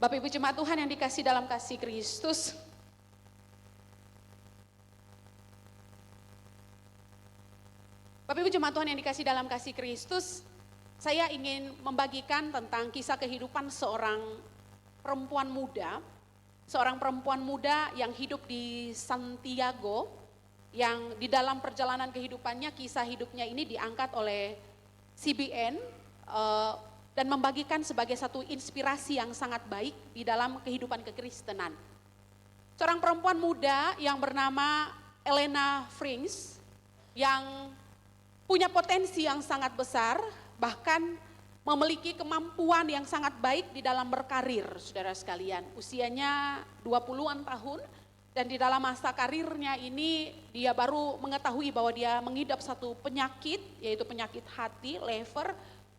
Bapak Ibu jemaat Tuhan yang dikasih dalam kasih Kristus, Bapak Ibu jemaat Tuhan yang dikasih dalam kasih Kristus, saya ingin membagikan tentang kisah kehidupan seorang perempuan muda yang hidup di Santiago, yang di dalam perjalanan kehidupannya, kisah hidupnya ini diangkat oleh CBN dan membagikan sebagai satu inspirasi yang sangat baik di dalam kehidupan kekristenan. Seorang perempuan muda yang bernama Elena Frings yang punya potensi yang sangat besar, bahkan memiliki kemampuan yang sangat baik di dalam berkarir, saudara sekalian. Usianya 20-an tahun dan di dalam masa karirnya ini dia baru mengetahui bahwa dia mengidap satu penyakit, yaitu penyakit hati, lever.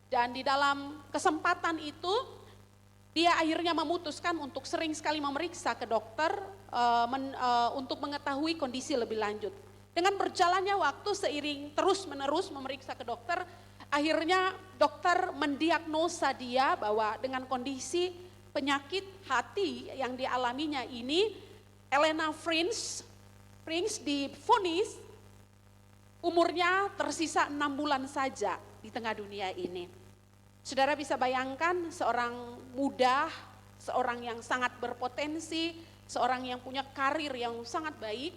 Dan di dalam kesempatan itu dia akhirnya memutuskan untuk sering sekali memeriksa ke dokter untuk mengetahui kondisi lebih lanjut. Dengan berjalannya waktu seiring terus menerus memeriksa ke dokter, akhirnya dokter mendiagnosa dia bahwa dengan kondisi penyakit hati yang dialaminya ini, Elena Frings divonis umurnya tersisa 6 bulan saja di tengah dunia ini. Saudara bisa bayangkan seorang muda, seorang yang sangat berpotensi, seorang yang punya karir yang sangat baik,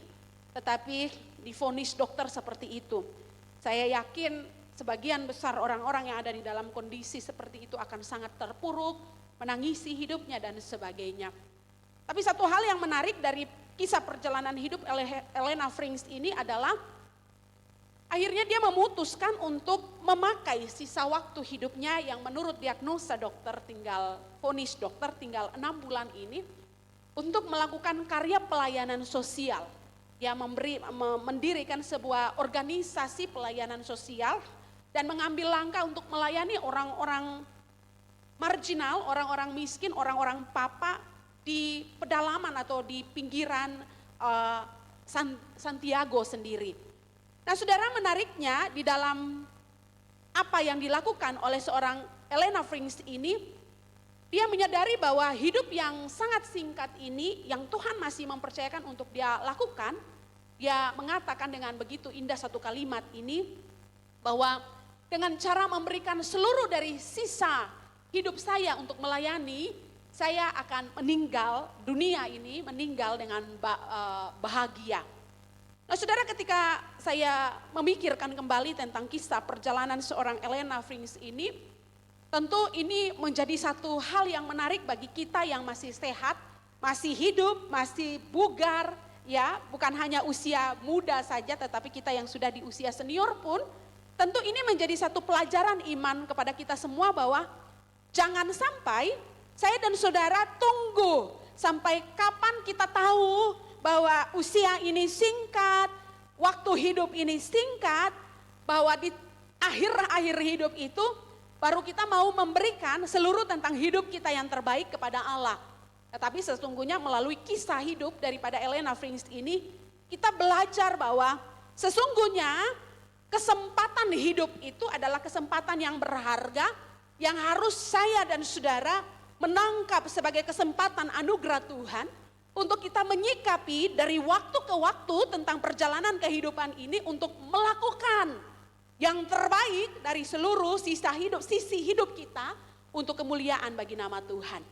tetapi divonis dokter seperti itu. Saya yakin sebagian besar orang-orang yang ada di dalam kondisi seperti itu akan sangat terpuruk, menangisi hidupnya dan sebagainya. Tapi satu hal yang menarik dari kisah perjalanan hidup Elena Frings ini adalah akhirnya dia memutuskan untuk memakai sisa waktu hidupnya yang menurut diagnosa dokter vonis dokter tinggal 6 bulan ini untuk melakukan karya pelayanan sosial. Dia mendirikan sebuah organisasi pelayanan sosial dan mengambil langkah untuk melayani orang-orang marginal, orang-orang miskin, orang-orang papa di pedalaman atau di pinggiran Santiago sendiri. Nah, saudara, menariknya di dalam apa yang dilakukan oleh seorang Elena Frings ini, dia menyadari bahwa hidup yang sangat singkat ini yang Tuhan masih mempercayakan untuk dia lakukan. Dia mengatakan dengan begitu indah satu kalimat ini, bahwa dengan cara memberikan seluruh dari sisa hidup saya untuk melayani, saya akan meninggal dunia ini, meninggal dengan bahagia. Nah, saudara, ketika saya memikirkan kembali tentang kisah perjalanan seorang Elena Frings ini, tentu ini menjadi satu hal yang menarik bagi kita yang masih sehat, masih hidup, masih bugar, ya, bukan hanya usia muda saja, tetapi kita yang sudah di usia senior pun, tentu ini menjadi satu pelajaran iman kepada kita semua bahwa jangan sampai saya dan saudara tunggu sampai kapan kita tahu bahwa usia ini singkat, waktu hidup ini singkat, bahwa di akhir-akhir hidup itu baru kita mau memberikan seluruh tentang hidup kita yang terbaik kepada Allah. Tetapi sesungguhnya melalui kisah hidup daripada Elena Frings ini, kita belajar bahwa sesungguhnya kesempatan hidup itu adalah kesempatan yang berharga, yang harus saya dan saudara menangkap sebagai kesempatan anugerah Tuhan, untuk kita menyikapi dari waktu ke waktu tentang perjalanan kehidupan ini untuk melakukan yang terbaik dari seluruh sisi hidup kita untuk kemuliaan bagi nama Tuhan.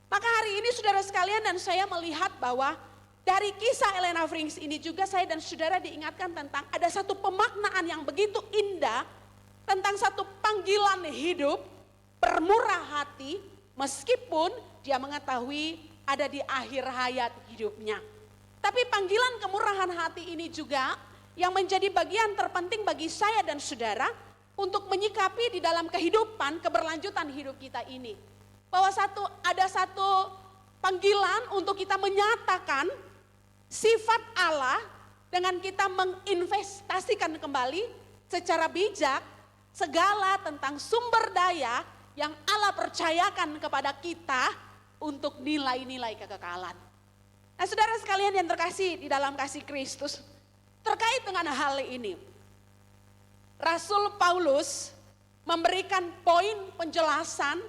Maka hari ini saudara sekalian dan saya melihat bahwa dari kisah Elena Frings ini juga saya dan saudara diingatkan tentang ada satu pemaknaan yang begitu indah tentang satu panggilan hidup bermurah hati meskipun dia mengetahui ada di akhir hayat hidupnya. Tapi panggilan kemurahan hati ini juga yang menjadi bagian terpenting bagi saya dan saudara untuk menyikapi di dalam kehidupan keberlanjutan hidup kita ini. Bahwa ada satu panggilan untuk kita menyatakan sifat Allah dengan kita menginvestasikan kembali secara bijak segala tentang sumber daya yang Allah percayakan kepada kita untuk nilai-nilai kekekalan. Nah, saudara sekalian yang terkasih di dalam kasih Kristus, terkait dengan hal ini, Rasul Paulus memberikan poin penjelasan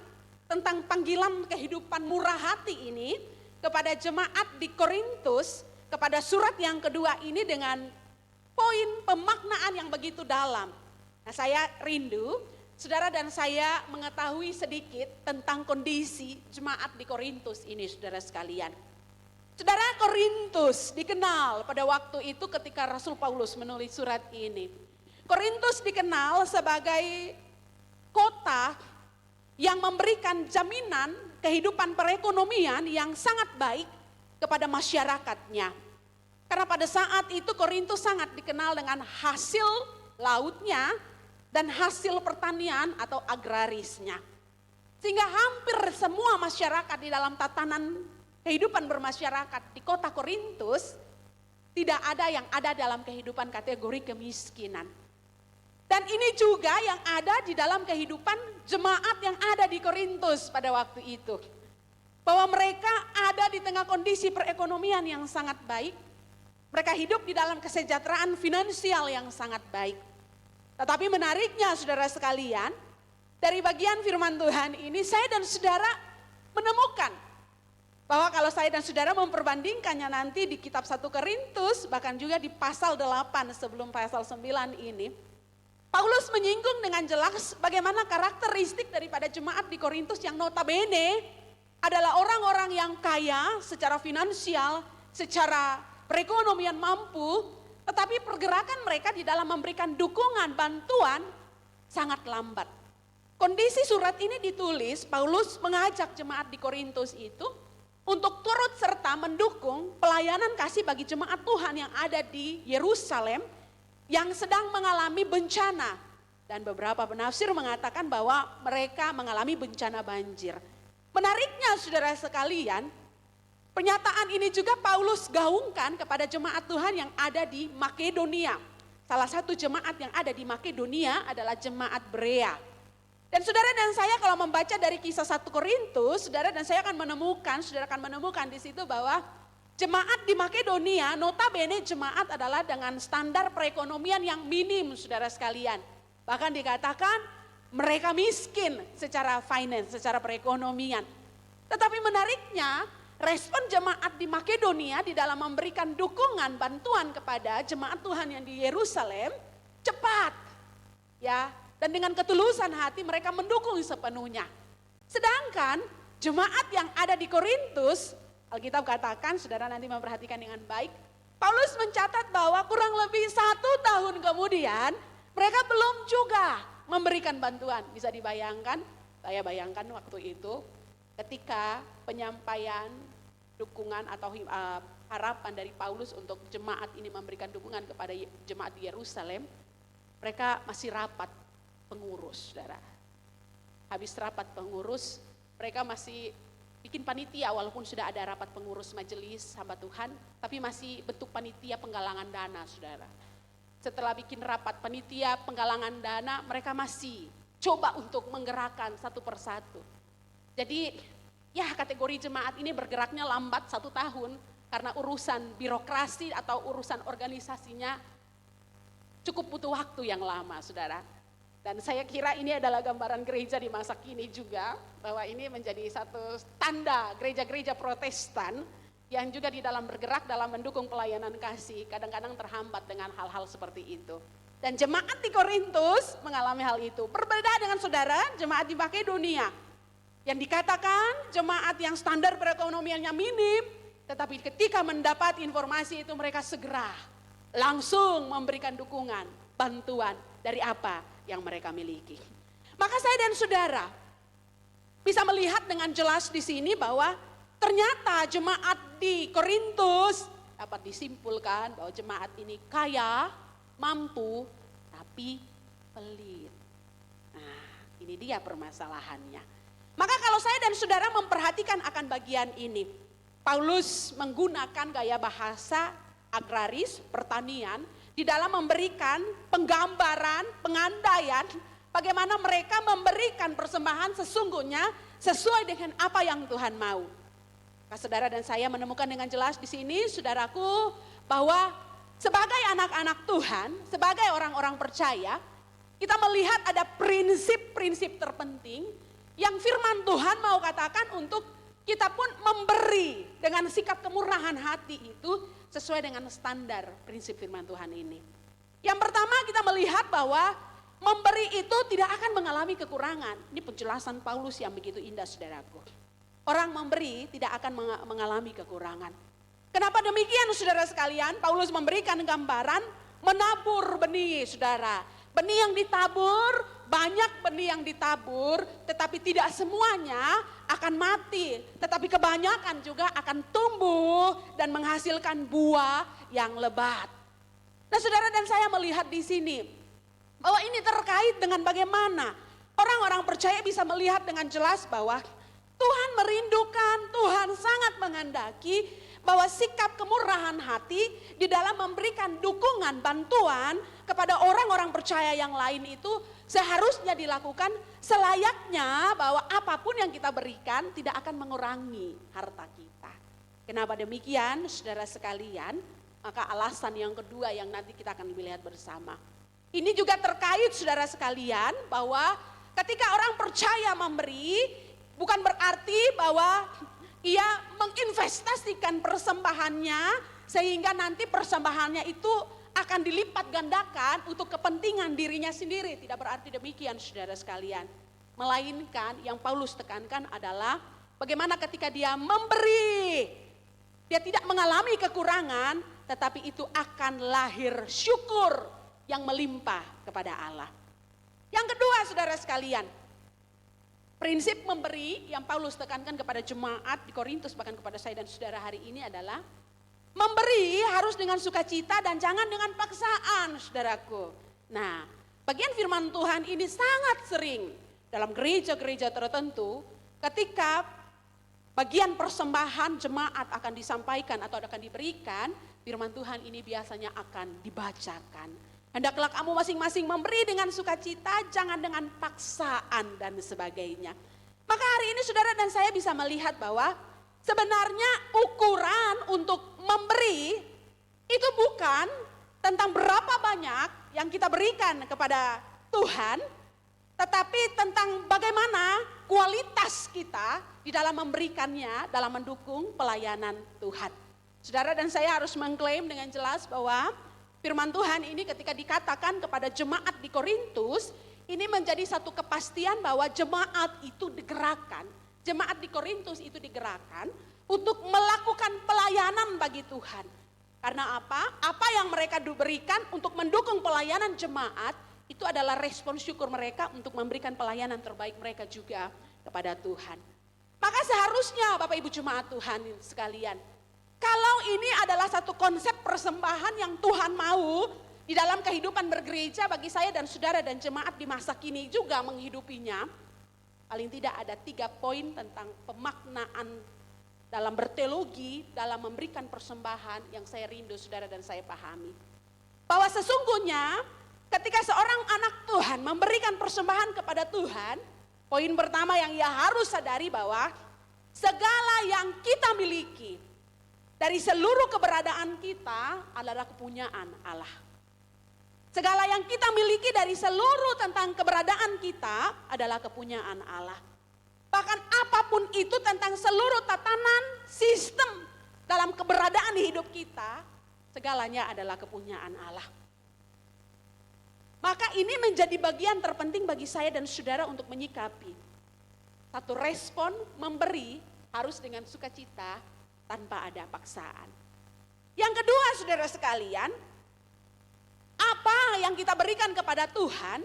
tentang panggilan kehidupan murah hati ini kepada jemaat di Korintus, kepada surat yang kedua ini dengan poin pemaknaan yang begitu dalam. Nah, saya rindu saudara dan saya mengetahui sedikit tentang kondisi jemaat di Korintus ini, saudara sekalian. Saudara, Korintus dikenal pada waktu itu ketika Rasul Paulus menulis surat ini. Korintus dikenal sebagai kota yang memberikan jaminan kehidupan perekonomian yang sangat baik kepada masyarakatnya. Karena pada saat itu Korintus sangat dikenal dengan hasil lautnya dan hasil pertanian atau agrarisnya. Sehingga hampir semua masyarakat di dalam tatanan kehidupan bermasyarakat di kota Korintus tidak ada yang ada dalam kehidupan kategori kemiskinan. Dan ini juga yang ada di dalam kehidupan jemaat yang ada di Korintus pada waktu itu. Bahwa mereka ada di tengah kondisi perekonomian yang sangat baik. Mereka hidup di dalam kesejahteraan finansial yang sangat baik. Tetapi menariknya saudara sekalian, dari bagian firman Tuhan ini saya dan saudara menemukan bahwa kalau saya dan saudara memperbandingkannya nanti di kitab 1 Korintus, bahkan juga di pasal 8 sebelum pasal 9 ini, Paulus menyinggung dengan jelas bagaimana karakteristik daripada jemaat di Korintus yang notabene adalah orang-orang yang kaya secara finansial, secara perekonomian mampu, tetapi pergerakan mereka di dalam memberikan dukungan, bantuan sangat lambat. Kondisi surat ini ditulis, Paulus mengajak jemaat di Korintus itu untuk turut serta mendukung pelayanan kasih bagi jemaat Tuhan yang ada di Yerusalem yang sedang mengalami bencana. Dan beberapa penafsir mengatakan bahwa mereka mengalami bencana banjir. Menariknya saudara sekalian, pernyataan ini juga Paulus gaungkan kepada jemaat Tuhan yang ada di Makedonia. Salah satu jemaat yang ada di Makedonia adalah jemaat Berea. Dan saudara dan saya kalau membaca dari kisah 1 Korintus, saudara dan saya akan menemukan di situ bahwa jemaat di Makedonia, notabene jemaat adalah dengan standar perekonomian yang minim saudara sekalian. Bahkan dikatakan mereka miskin secara finance, secara perekonomian. Tetapi menariknya respon jemaat di Makedonia di dalam memberikan dukungan, bantuan kepada jemaat Tuhan yang di Yerusalem cepat. Ya, dan dengan ketulusan hati mereka mendukung sepenuhnya. Sedangkan jemaat yang ada di Korintus, Alkitab katakan, saudara nanti memperhatikan dengan baik, Paulus mencatat bahwa kurang lebih 1 tahun kemudian mereka belum juga memberikan bantuan. Bisa dibayangkan, saya bayangkan waktu itu ketika penyampaian dukungan atau harapan dari Paulus untuk jemaat ini memberikan dukungan kepada jemaat di Yerusalem, mereka masih rapat pengurus, saudara. Habis rapat pengurus, mereka masih bikin panitia walaupun sudah ada rapat pengurus majelis hamba Tuhan, tapi masih bentuk panitia penggalangan dana, saudara. Setelah bikin rapat panitia penggalangan dana, mereka masih coba untuk menggerakkan satu persatu. Jadi ya kategori jemaat ini bergeraknya lambat 1 tahun karena urusan birokrasi atau urusan organisasinya cukup butuh waktu yang lama, saudara. Dan saya kira ini adalah gambaran gereja di masa kini juga, bahwa ini menjadi satu tanda gereja-gereja Protestan yang juga di dalam bergerak dalam mendukung pelayanan kasih, kadang-kadang terhambat dengan hal-hal seperti itu. Dan jemaat di Korintus mengalami hal itu. Berbeda dengan saudara, jemaat di Makedonia, yang dikatakan jemaat yang standar perekonomiannya minim, tetapi ketika mendapat informasi itu mereka segera langsung memberikan dukungan, bantuan dari apa yang mereka miliki. Maka saya dan saudara bisa melihat dengan jelas di sini bahwa ternyata jemaat di Korintus dapat disimpulkan bahwa jemaat ini kaya, mampu, tapi pelit. Nah, ini dia permasalahannya. Maka kalau saya dan saudara memperhatikan akan bagian ini, Paulus menggunakan gaya bahasa agraris, pertanian, di dalam memberikan penggambaran, pengandaian bagaimana mereka memberikan persembahan sesungguhnya sesuai dengan apa yang Tuhan mau. Nah, saudara dan saya menemukan dengan jelas di sini, saudaraku, bahwa sebagai anak-anak Tuhan, sebagai orang-orang percaya, kita melihat ada prinsip-prinsip terpenting yang firman Tuhan mau katakan untuk kita pun memberi dengan sikap kemurahan hati itu sesuai dengan standar prinsip firman Tuhan ini. Yang pertama kita melihat bahwa memberi itu tidak akan mengalami kekurangan. Ini penjelasan Paulus yang begitu indah saudaraku. Orang memberi tidak akan mengalami kekurangan. Kenapa demikian saudara sekalian? Paulus memberikan gambaran menabur benih saudara. Benih yang ditabur, banyak benih yang ditabur, tetapi tidak semuanya akan mati. Tetapi kebanyakan juga akan tumbuh dan menghasilkan buah yang lebat. Nah saudara dan saya melihat di sini, bahwa ini terkait dengan bagaimana orang-orang percaya bisa melihat dengan jelas bahwa Tuhan merindukan, Tuhan sangat menghendaki bahwa sikap kemurahan hati di dalam memberikan dukungan, bantuan kepada orang-orang percaya yang lain itu seharusnya dilakukan selayaknya, bahwa apapun yang kita berikan tidak akan mengurangi harta kita. Kenapa demikian saudara sekalian? Maka alasan yang kedua yang nanti kita akan lihat bersama. Ini juga terkait saudara sekalian bahwa ketika orang percaya memberi bukan berarti bahwa ia menginvestasikan persembahannya sehingga nanti persembahannya itu akan dilipat gandakan untuk kepentingan dirinya sendiri. Tidak berarti demikian saudara sekalian. Melainkan yang Paulus tekankan adalah bagaimana ketika dia memberi, dia tidak mengalami kekurangan, tetapi itu akan lahir syukur yang melimpah kepada Allah. Yang kedua saudara sekalian, prinsip memberi yang Paulus tekankan kepada jemaat di Korintus, bahkan kepada saya dan saudara hari ini adalah memberi harus dengan sukacita dan jangan dengan paksaan saudaraku. Nah bagian firman Tuhan ini sangat sering dalam gereja-gereja tertentu ketika bagian persembahan jemaat akan disampaikan atau akan diberikan, firman Tuhan ini biasanya akan dibacakan. Hendaklah kamu masing-masing memberi dengan sukacita, jangan dengan paksaan dan sebagainya. Maka hari ini saudara dan saya bisa melihat bahwa sebenarnya ukuran untuk memberi itu bukan tentang berapa banyak yang kita berikan kepada Tuhan, tetapi tentang bagaimana kualitas kita di dalam memberikannya, dalam mendukung pelayanan Tuhan. Saudara dan saya harus mengklaim dengan jelas bahwa firman Tuhan ini ketika dikatakan kepada jemaat di Korintus, ini menjadi satu kepastian bahwa jemaat itu digerakkan. Jemaat di Korintus itu digerakkan untuk melakukan pelayanan bagi Tuhan. Karena apa? Apa yang mereka berikan untuk mendukung pelayanan jemaat, itu adalah respon syukur mereka untuk memberikan pelayanan terbaik mereka juga kepada Tuhan. Maka seharusnya Bapak Ibu jemaat Tuhan sekalian, kalau ini adalah satu konsep persembahan yang Tuhan mau di dalam kehidupan bergereja bagi saya dan saudara dan jemaat di masa kini juga menghidupinya, paling tidak ada 3 poin tentang pemaknaan dalam berteologi, dalam memberikan persembahan yang saya rindu saudara dan saya pahami. Bahwa sesungguhnya ketika seorang anak Tuhan memberikan persembahan kepada Tuhan, poin pertama yang ia harus sadari bahwa segala yang kita miliki dari seluruh keberadaan kita adalah kepunyaan Allah. Segala yang kita miliki dari seluruh tentang keberadaan kita adalah kepunyaan Allah. Bahkan apapun itu tentang seluruh tatanan sistem dalam keberadaan hidup kita, segalanya adalah kepunyaan Allah. Maka ini menjadi bagian terpenting bagi saya dan saudara untuk menyikapi. Satu respon memberi harus dengan sukacita tanpa ada paksaan. Yang kedua saudara sekalian, apa yang kita berikan kepada Tuhan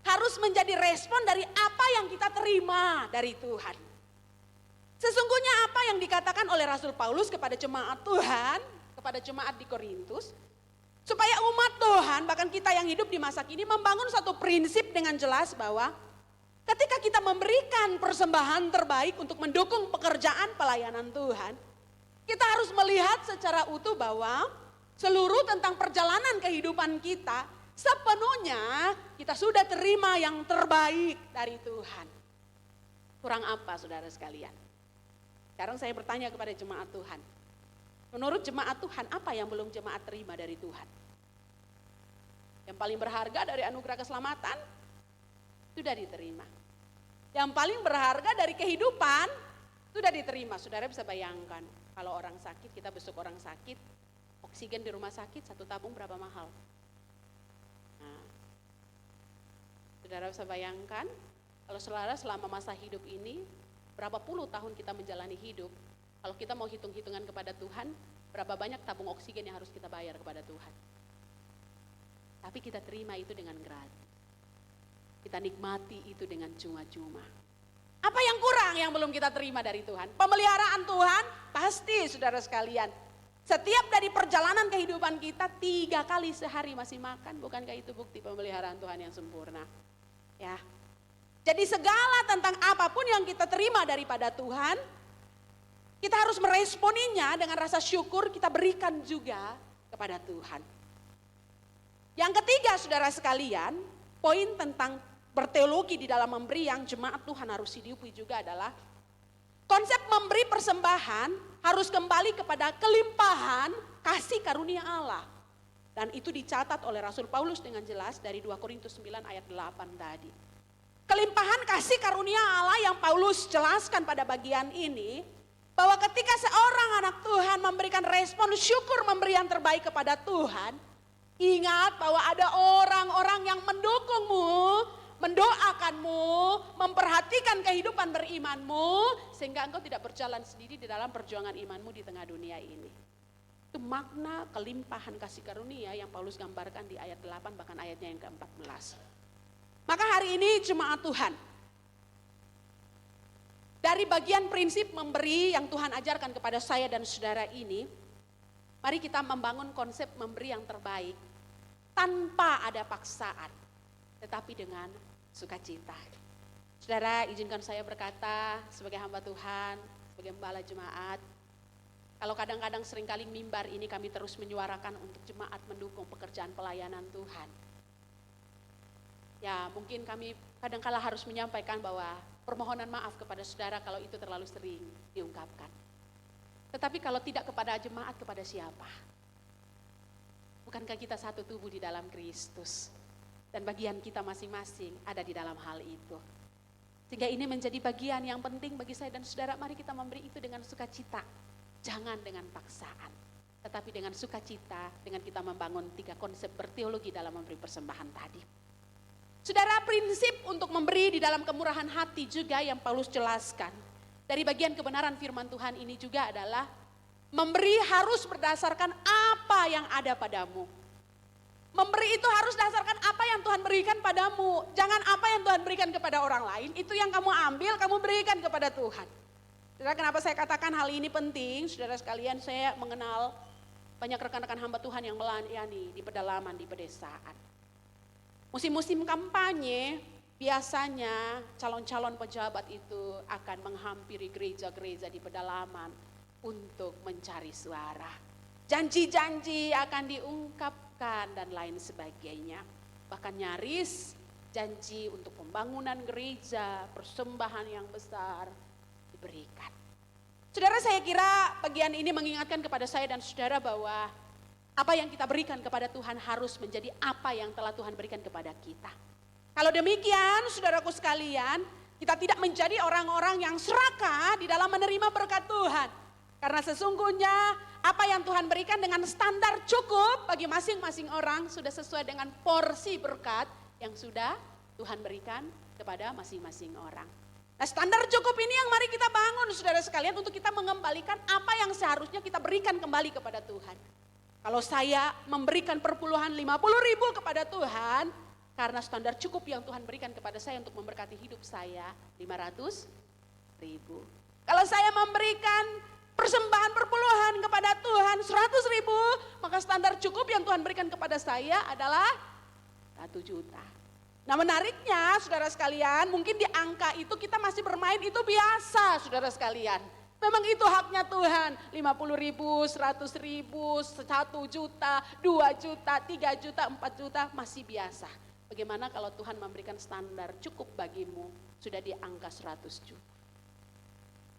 harus menjadi respon dari apa yang kita terima dari Tuhan. Sesungguhnya apa yang dikatakan oleh Rasul Paulus kepada jemaat Tuhan, kepada jemaat di Korintus, supaya umat Tuhan, bahkan kita yang hidup di masa kini membangun satu prinsip dengan jelas bahwa ketika kita memberikan persembahan terbaik untuk mendukung pekerjaan pelayanan Tuhan, kita harus melihat secara utuh bahwa seluruh tentang perjalanan kehidupan kita sepenuhnya kita sudah terima yang terbaik dari Tuhan. Kurang apa saudara sekalian? Sekarang saya bertanya kepada jemaat Tuhan. Menurut jemaat Tuhan, apa yang belum jemaat terima dari Tuhan? Yang paling berharga dari anugerah keselamatan sudah diterima. yang paling berharga dari kehidupan sudah diterima. Saudara bisa bayangkan kalau orang sakit, kita besuk orang sakit, oksigen di rumah sakit 1 tabung berapa mahal. Nah, saudara bisa bayangkan kalau saudara selama masa hidup ini, berapa puluh tahun kita menjalani hidup, kalau kita mau hitung-hitungan kepada Tuhan, berapa banyak tabung oksigen yang harus kita bayar kepada Tuhan. Tapi kita terima itu dengan gratis. Kita nikmati itu dengan cuma-cuma. Apa yang kurang yang belum kita terima dari Tuhan? Pemeliharaan Tuhan pasti saudara sekalian. Setiap dari perjalanan kehidupan kita 3 kali sehari masih makan. Bukankah itu bukti pemeliharaan Tuhan yang sempurna? Ya. Jadi segala tentang apapun yang kita terima daripada Tuhan, kita harus meresponinya dengan rasa syukur, kita berikan juga kepada Tuhan. Yang ketiga saudara sekalian, poin tentang berteologi di dalam memberi yang jemaat Tuhan harus hidupi juga adalah konsep memberi persembahan harus kembali kepada kelimpahan kasih karunia Allah. Dan itu dicatat oleh Rasul Paulus dengan jelas dari 2 Korintus 9 ayat 8 tadi. Kelimpahan kasih karunia Allah yang Paulus jelaskan pada bagian ini, bahwa ketika seorang anak Tuhan memberikan respon syukur memberi yang terbaik kepada Tuhan, ingat bahwa ada orang-orang yang mendukungmu, mendoakanmu, memperhatikan kehidupan berimanmu, sehingga engkau tidak berjalan sendiri di dalam perjuangan imanmu di tengah dunia ini. Itu makna kelimpahan kasih karunia yang Paulus gambarkan di ayat 8 bahkan ayatnya yang ke-14. Maka hari ini jemaat Tuhan, dari bagian prinsip memberi yang Tuhan ajarkan kepada saya dan saudara ini, mari kita membangun konsep memberi yang terbaik tanpa ada paksaan, tetapi dengan sukacita. Saudara, izinkan saya berkata sebagai hamba Tuhan, sebagai gembala jemaat, kalau kadang-kadang seringkali mimbar ini kami terus menyuarakan untuk jemaat mendukung pekerjaan pelayanan Tuhan. Ya, mungkin kami kadang-kala harus menyampaikan bahwa permohonan maaf kepada saudara kalau itu terlalu sering diungkapkan. Tetapi kalau tidak kepada jemaat, kepada siapa? Bukankah kita satu tubuh di dalam Kristus? Dan bagian kita masing-masing ada di dalam hal itu. Sehingga ini menjadi bagian yang penting bagi saya dan saudara. Mari kita memberi itu dengan sukacita. Jangan dengan paksaan. Tetapi dengan sukacita, dengan kita membangun 3 konsep berteologi dalam memberi persembahan tadi. Saudara, prinsip untuk memberi di dalam kemurahan hati juga yang Paulus jelaskan. Dari bagian kebenaran firman Tuhan ini juga adalah memberi harus berdasarkan apa yang ada padamu. Memberi itu harus berdasarkan apa yang Tuhan berikan padamu. Jangan apa yang Tuhan berikan kepada orang lain, itu yang kamu ambil, kamu berikan kepada Tuhan. Saudara, kenapa saya katakan hal ini penting? Saudara sekalian, saya mengenal banyak rekan-rekan hamba Tuhan yang melayani di pedalaman, di pedesaan. Musim-musim kampanye, biasanya calon-calon pejabat itu akan menghampiri gereja-gereja di pedalaman untuk mencari suara. Janji-janji akan diungkapkan dan lain sebagainya. Bahkan nyaris janji untuk pembangunan gereja, persembahan yang besar diberikan. Saudara, saya kira bagian ini mengingatkan kepada saya dan saudara bahwa apa yang kita berikan kepada Tuhan harus menjadi apa yang telah Tuhan berikan kepada kita. Kalau demikian, saudaraku sekalian, kita tidak menjadi orang-orang yang serakah di dalam menerima berkat Tuhan. Karena sesungguhnya apa yang Tuhan berikan dengan standar cukup bagi masing-masing orang sudah sesuai dengan porsi berkat yang sudah Tuhan berikan kepada masing-masing orang. Nah, standar cukup ini yang mari kita bangun saudara sekalian untuk kita mengembalikan apa yang seharusnya kita berikan kembali kepada Tuhan. Kalau saya memberikan perpuluhan 50.000 kepada Tuhan, karena standar cukup yang Tuhan berikan kepada saya untuk memberkati hidup saya 500.000. Kalau saya memberikan persembahan perpuluhan kepada Tuhan 100.000, maka standar cukup yang Tuhan berikan kepada saya adalah 1 juta. Nah, menariknya saudara sekalian, mungkin di angka itu kita masih bermain itu biasa saudara sekalian. Memang itu haknya Tuhan, 50.000, 100.000, 1 juta, 2 juta, 3 juta, 4 juta masih biasa. Bagaimana kalau Tuhan memberikan standar cukup bagimu sudah di angka 100 juta?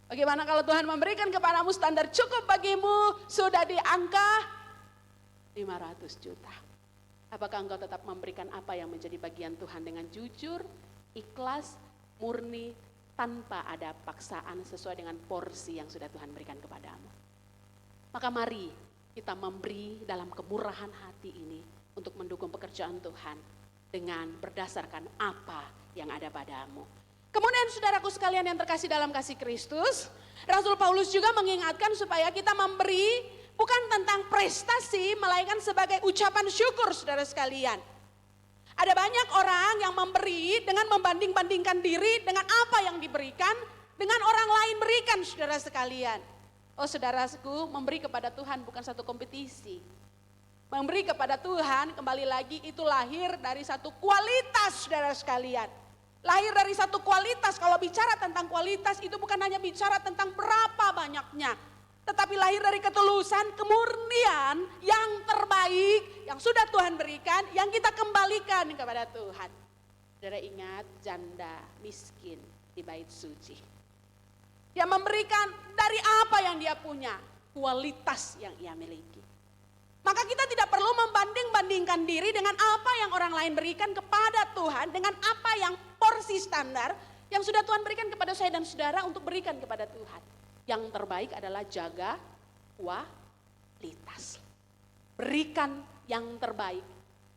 Bagaimana kalau Tuhan memberikan kepadamu standar cukup bagimu sudah di angka 500 juta? Apakah engkau tetap memberikan apa yang menjadi bagian Tuhan dengan jujur, ikhlas, murni, tanpa ada paksaan sesuai dengan porsi yang sudah Tuhan berikan kepadamu. Maka mari kita memberi dalam kemurahan hati ini untuk mendukung pekerjaan Tuhan dengan berdasarkan apa yang ada padamu. Kemudian saudaraku sekalian yang terkasih dalam kasih Kristus, Rasul Paulus juga mengingatkan supaya kita memberi bukan tentang prestasi, melainkan sebagai ucapan syukur saudara sekalian. Ada banyak orang yang memberi dengan membanding-bandingkan diri dengan apa yang diberikan, dengan orang lain berikan saudara sekalian. Oh saudaraku, memberi kepada Tuhan bukan satu kompetisi. Memberi kepada Tuhan kembali lagi itu lahir dari satu kualitas saudara sekalian. Lahir dari satu kualitas, kalau bicara tentang kualitas itu bukan hanya bicara tentang berapa banyaknya. Tetapi lahir dari ketulusan, kemurnian yang terbaik yang sudah Tuhan berikan, yang kita kembalikan kepada Tuhan. Saudara ingat janda miskin di bait suci. Dia memberikan dari apa yang dia punya, kualitas yang ia miliki. Maka kita tidak perlu membanding-bandingkan diri dengan apa yang orang lain berikan kepada Tuhan, dengan apa yang porsi standar yang sudah Tuhan berikan kepada saya dan saudara untuk berikan kepada Tuhan. Yang terbaik adalah jaga kualitas. Berikan yang terbaik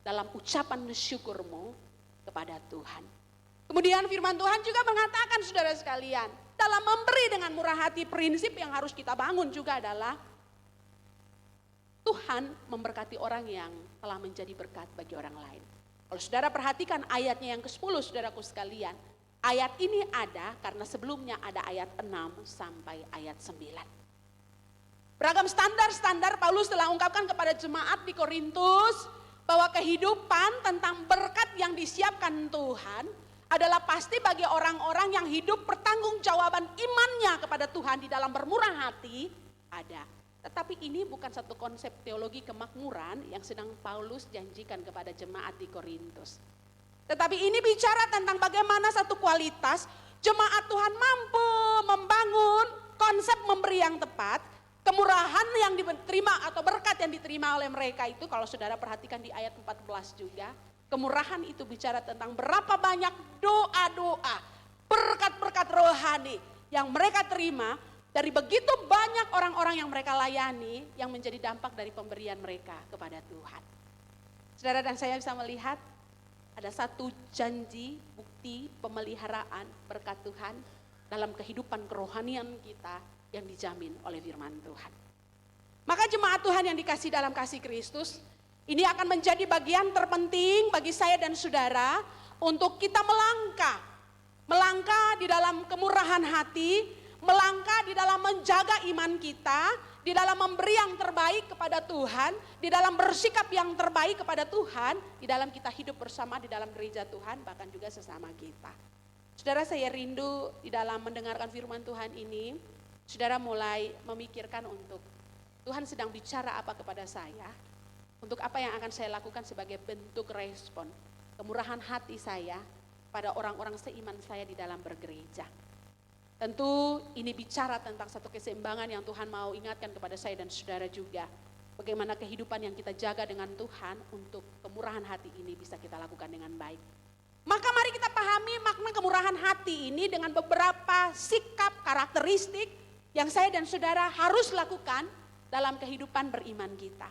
dalam ucapan syukurmu kepada Tuhan. Kemudian firman Tuhan juga mengatakan saudara sekalian, dalam memberi dengan murah hati, prinsip yang harus kita bangun juga adalah Tuhan memberkati orang yang telah menjadi berkat bagi orang lain. Kalau saudara perhatikan ayatnya yang ke-10 saudaraku sekalian. Ayat ini ada karena sebelumnya ada ayat 6 sampai ayat 9. Beragam standar-standar Paulus telah ungkapkan kepada jemaat di Korintus bahwa kehidupan tentang berkat yang disiapkan Tuhan adalah pasti bagi orang-orang yang hidup pertanggungjawaban imannya kepada Tuhan di dalam bermurah hati ada. Tetapi ini bukan satu konsep teologi kemakmuran yang sedang Paulus janjikan kepada jemaat di Korintus. Tetapi ini bicara tentang bagaimana satu kualitas jemaat Tuhan mampu membangun konsep memberi yang tepat, kemurahan yang diterima atau berkat yang diterima oleh mereka itu kalau saudara perhatikan di ayat 14 juga, kemurahan itu bicara tentang berapa banyak doa-doa, berkat-berkat rohani yang mereka terima dari begitu banyak orang-orang yang mereka layani yang menjadi dampak dari pemberian mereka kepada Tuhan. Saudara dan saya bisa melihat ada satu janji, bukti, pemeliharaan berkat Tuhan dalam kehidupan kerohanian kita yang dijamin oleh firman Tuhan. Maka jemaat Tuhan yang dikasih dalam kasih Kristus, ini akan menjadi bagian terpenting bagi saya dan saudara untuk kita melangkah di dalam kemurahan hati, melangkah di dalam menjaga iman kita, di dalam memberi yang terbaik kepada Tuhan, di dalam bersikap yang terbaik kepada Tuhan, di dalam kita hidup bersama di dalam gereja Tuhan, bahkan juga sesama kita. Saudara, saya rindu di dalam mendengarkan firman Tuhan ini, saudara mulai memikirkan untuk Tuhan sedang bicara apa kepada saya, untuk apa yang akan saya lakukan sebagai bentuk respon kemurahan hati saya pada orang-orang seiman saya di dalam bergereja. Tentu ini bicara tentang satu keseimbangan yang Tuhan mau ingatkan kepada saya dan saudara juga. Bagaimana kehidupan yang kita jaga dengan Tuhan untuk kemurahan hati ini bisa kita lakukan dengan baik. Maka mari kita pahami makna kemurahan hati ini dengan beberapa sikap karakteristik yang saya dan saudara harus lakukan dalam kehidupan beriman kita.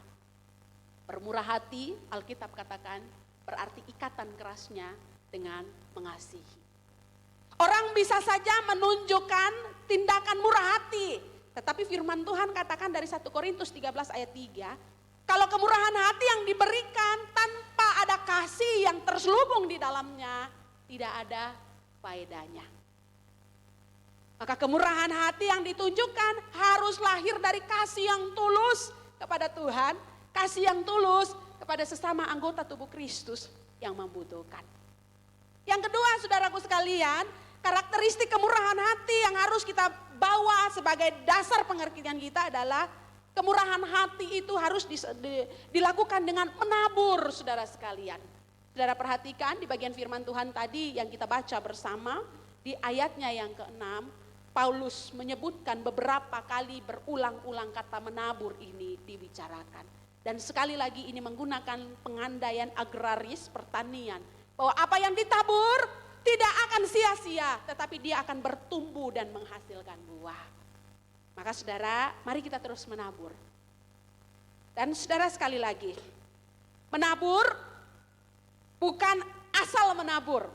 Bermurah hati, Alkitab katakan, berarti ikatan kerasnya dengan mengasihi. Orang bisa saja menunjukkan tindakan murah hati. Tetapi firman Tuhan katakan dari 1 Korintus 13 ayat 3. Kalau kemurahan hati yang diberikan tanpa ada kasih yang terselubung di dalamnya, tidak ada faedahnya. Maka kemurahan hati yang ditunjukkan harus lahir dari kasih yang tulus kepada Tuhan. Kasih yang tulus kepada sesama anggota tubuh Kristus yang membutuhkan. Yang kedua saudaraku sekalian, karakteristik kemurahan hati yang harus kita bawa sebagai dasar pengertian kita adalah kemurahan hati itu harus dilakukan dengan menabur saudara sekalian. Saudara perhatikan di bagian firman Tuhan tadi yang kita baca bersama di ayatnya yang ke-6, Paulus menyebutkan beberapa kali berulang-ulang kata menabur ini dibicarakan. Dan sekali lagi ini menggunakan pengandaian agraris pertanian. Bahwa apa yang ditabur tidak akan sia-sia, tetapi dia akan bertumbuh dan menghasilkan buah. Maka saudara, mari kita terus menabur. Dan saudara sekali lagi, menabur bukan asal menabur,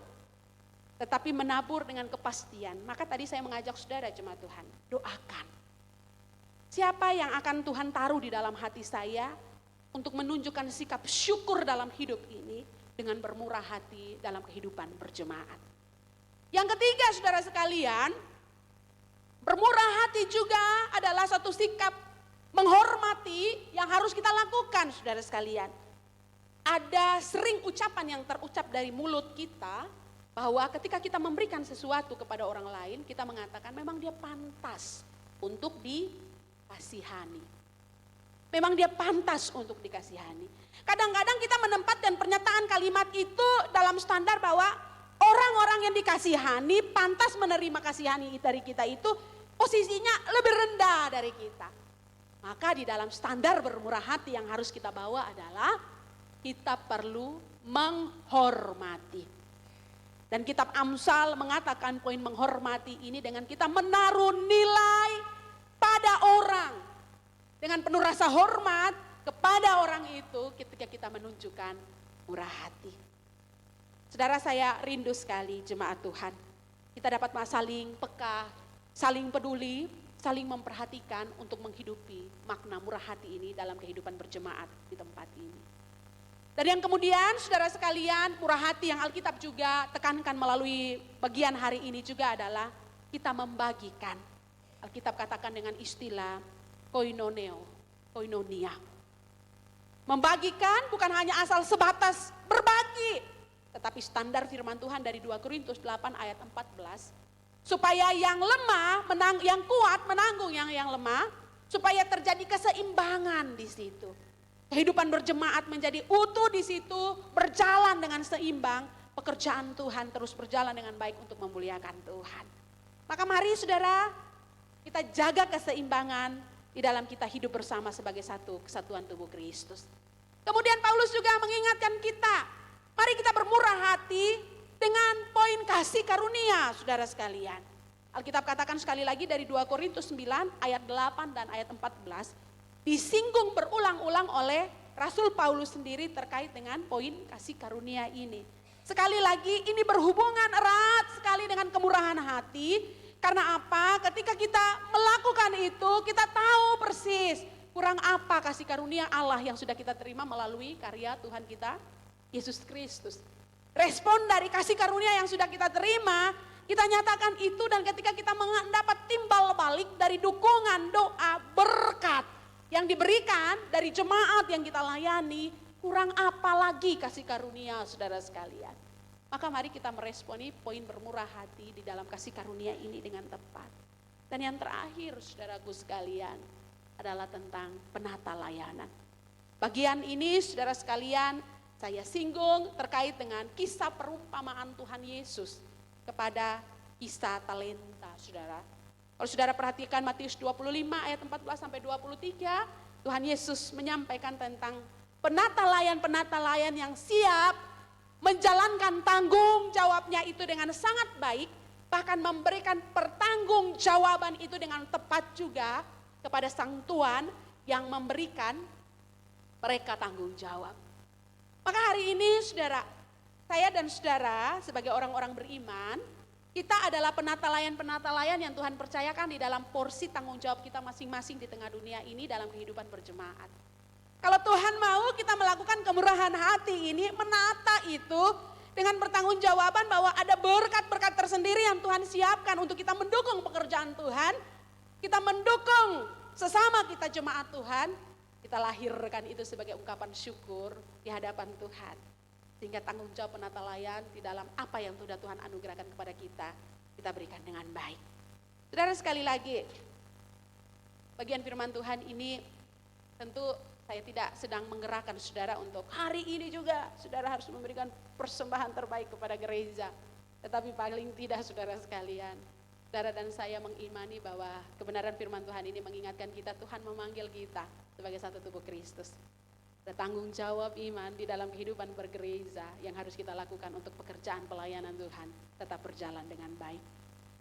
tetapi menabur dengan kepastian. Maka tadi saya mengajak saudara jemaat Tuhan, doakan. Siapa yang akan Tuhan taruh di dalam hati saya untuk menunjukkan sikap syukur dalam hidup ini dengan bermurah hati dalam kehidupan berjemaat. Yang ketiga saudara sekalian, bermurah hati juga adalah satu sikap menghormati yang harus kita lakukan saudara sekalian. Ada sering ucapan yang terucap dari mulut kita bahwa ketika kita memberikan sesuatu kepada orang lain, kita mengatakan memang dia pantas untuk dikasihani. Memang dia pantas untuk dikasihani. Kadang-kadang kita menempatkan pernyataan kalimat itu dalam standar bahwa orang-orang yang dikasihani pantas menerima kasihani dari kita itu posisinya lebih rendah dari kita. Maka di dalam standar bermurah hati yang harus kita bawa adalah kita perlu menghormati. Dan kitab Amsal mengatakan poin menghormati ini dengan kita menaruh nilai pada orang. Dengan penuh rasa hormat kepada orang itu ketika kita menunjukkan murah hati. Saudara, saya rindu sekali jemaat Tuhan. Kita dapat saling peka, saling peduli, saling memperhatikan untuk menghidupi makna murah hati ini dalam kehidupan berjemaat di tempat ini. Dan yang kemudian saudara sekalian, murah hati yang Alkitab juga tekankan melalui bagian hari ini juga adalah kita membagikan. Alkitab katakan dengan istilah koinonia. Membagikan bukan hanya asal sebatas berbagi, tetapi standar firman Tuhan dari 2 Korintus 8 ayat 14, supaya yang lemah, yang kuat menanggung yang lemah, supaya terjadi keseimbangan di situ. Kehidupan berjemaat menjadi utuh di situ, berjalan dengan seimbang, pekerjaan Tuhan terus berjalan dengan baik untuk memuliakan Tuhan. Maka mari saudara, kita jaga keseimbangan di dalam kita hidup bersama sebagai satu kesatuan tubuh Kristus. Kemudian Paulus juga mengingatkan kita, mari kita bermurah hati dengan poin kasih karunia saudara sekalian. Alkitab katakan sekali lagi dari 2 Korintus 9 ayat 8 dan ayat 14, disinggung berulang-ulang oleh Rasul Paulus sendiri terkait dengan poin kasih karunia ini. Sekali lagi ini berhubungan erat sekali dengan kemurahan hati. Karena apa? Ketika kita melakukan itu, kita tahu persis kurang apa kasih karunia Allah yang sudah kita terima melalui karya Tuhan kita, Yesus Kristus. Respon dari kasih karunia yang sudah kita terima, kita nyatakan itu dan ketika kita mendapat timbal balik dari dukungan, doa, berkat yang diberikan dari jemaat yang kita layani, kurang apa lagi kasih karunia saudara sekalian. Maka mari kita meresponi poin bermurah hati di dalam kasih karunia ini dengan tepat. Dan yang terakhir saudaraku sekalian adalah tentang penata layanan. Bagian ini saudara sekalian saya singgung terkait dengan kisah perumpamaan Tuhan Yesus kepada kisah talenta saudara. Kalau saudara perhatikan Matius 25 ayat 14 sampai 23, Tuhan Yesus menyampaikan tentang penata layan yang siap menjalankan tanggung jawabnya itu dengan sangat baik, bahkan memberikan pertanggungjawaban itu dengan tepat juga kepada sang Tuan yang memberikan mereka tanggung jawab. Maka hari ini saudara, saya dan saudara sebagai orang-orang beriman, kita adalah penata layan yang Tuhan percayakan di dalam porsi tanggung jawab kita masing-masing di tengah dunia ini dalam kehidupan berjemaat. Kalau Tuhan mau kita melakukan kemurahan hati ini, menata itu dengan pertanggungjawaban bahwa ada berkat-berkat tersendiri yang Tuhan siapkan untuk kita mendukung pekerjaan Tuhan, kita mendukung sesama kita jemaat Tuhan, kita lahirkan itu sebagai ungkapan syukur di hadapan Tuhan. Sehingga tanggung jawab penata layan di dalam apa yang sudah Tuhan anugerahkan kepada kita berikan dengan baik. Saudara sekali lagi, bagian firman Tuhan ini tentu saya tidak sedang menggerakkan saudara untuk hari ini juga saudara harus memberikan persembahan terbaik kepada gereja. Tetapi paling tidak saudara sekalian, saudara dan saya mengimani bahwa kebenaran firman Tuhan ini mengingatkan kita, Tuhan memanggil kita sebagai satu tubuh Kristus. Ada tanggung jawab iman di dalam kehidupan bergereja yang harus kita lakukan untuk pekerjaan pelayanan Tuhan tetap berjalan dengan baik.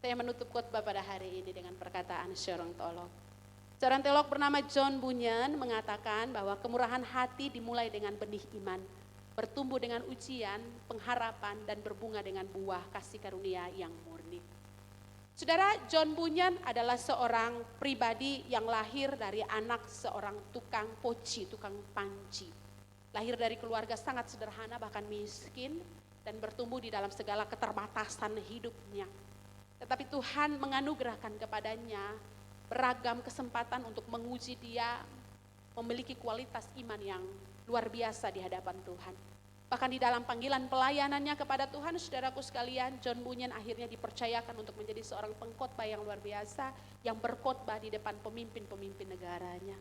Saya menutup khotbah pada hari ini dengan perkataan seorang teolog. Seorang teolog bernama John Bunyan mengatakan bahwa kemurahan hati dimulai dengan benih iman, bertumbuh dengan ujian, pengharapan, dan berbunga dengan buah kasih karunia yang murni. Saudara, John Bunyan adalah seorang pribadi yang lahir dari anak seorang tukang poci, tukang panci. Lahir dari keluarga sangat sederhana bahkan miskin dan bertumbuh di dalam segala keterbatasan hidupnya. Tetapi Tuhan menganugerahkan kepadanya beragam kesempatan untuk menguji dia memiliki kualitas iman yang luar biasa di hadapan Tuhan. Bahkan di dalam panggilan pelayanannya kepada Tuhan, saudaraku sekalian, John Bunyan akhirnya dipercayakan untuk menjadi seorang pengkhotbah yang luar biasa, yang berkhotbah di depan pemimpin-pemimpin negaranya.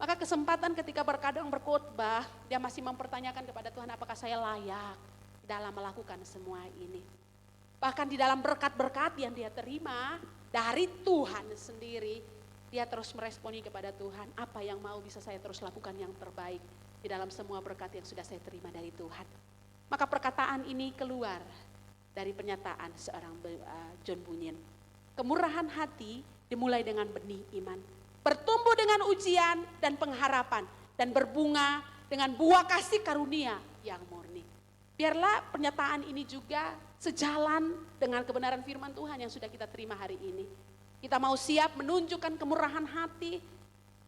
Maka kesempatan ketika berkadang berkhotbah, dia masih mempertanyakan kepada Tuhan, apakah saya layak dalam melakukan semua ini. Bahkan di dalam berkat-berkat yang dia terima dari Tuhan sendiri, dia terus meresponi kepada Tuhan, apa yang mau bisa saya terus lakukan yang terbaik di dalam semua berkat yang sudah saya terima dari Tuhan. Maka perkataan ini keluar dari pernyataan seorang John Bunyan. Kemurahan hati dimulai dengan benih iman, bertumbuh dengan ujian dan pengharapan, dan berbunga dengan buah kasih karunia yang murni. Biarlah pernyataan ini juga sejalan dengan kebenaran firman Tuhan yang sudah kita terima hari ini. Kita mau siap menunjukkan kemurahan hati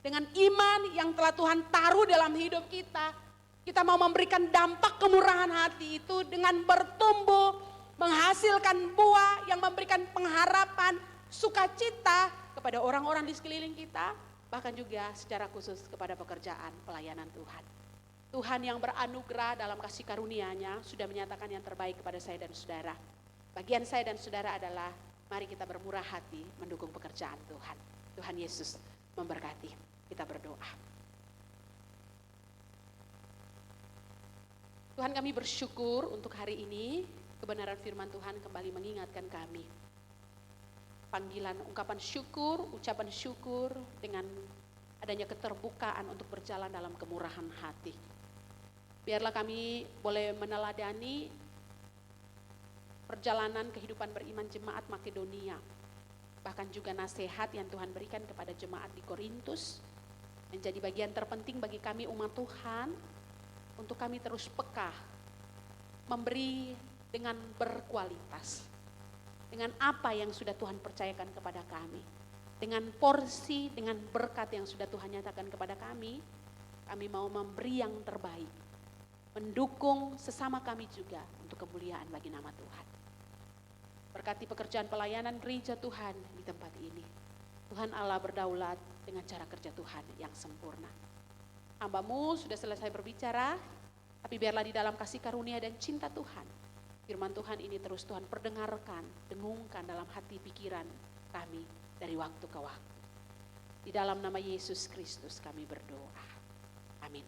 dengan iman yang telah Tuhan taruh dalam hidup kita. Kita mau memberikan dampak kemurahan hati itu dengan bertumbuh, menghasilkan buah yang memberikan pengharapan, sukacita kepada orang-orang di sekeliling kita, bahkan juga secara khusus kepada pekerjaan pelayanan Tuhan. Tuhan yang beranugerah dalam kasih karunia-Nya sudah menyatakan yang terbaik kepada saya dan saudara. Bagian saya dan saudara adalah mari kita bermurah hati mendukung pekerjaan Tuhan. Tuhan Yesus memberkati. Kita berdoa. Tuhan, kami bersyukur untuk hari ini kebenaran firman Tuhan kembali mengingatkan kami. Panggilan ungkapan syukur, ucapan syukur dengan adanya keterbukaan untuk berjalan dalam kemurahan hati. Biarlah kami boleh meneladani perjalanan kehidupan beriman jemaat Makedonia. Bahkan juga nasihat yang Tuhan berikan kepada jemaat di Korintus. Menjadi bagian terpenting bagi kami umat Tuhan. Untuk kami terus peka. Memberi dengan berkualitas. Dengan apa yang sudah Tuhan percayakan kepada kami. Dengan porsi, dengan berkat yang sudah Tuhan nyatakan kepada kami. Kami mau memberi yang terbaik. Mendukung sesama kami juga untuk kemuliaan bagi nama Tuhan. Berkati pekerjaan pelayanan gereja Tuhan di tempat ini. Tuhan Allah berdaulat dengan cara kerja Tuhan yang sempurna. Hamba-Mu sudah selesai berbicara, tapi biarlah di dalam kasih karunia dan cinta Tuhan, firman Tuhan ini terus Tuhan perdengarkan, dengungkan dalam hati pikiran kami dari waktu ke waktu. Di dalam nama Yesus Kristus kami berdoa. Amin.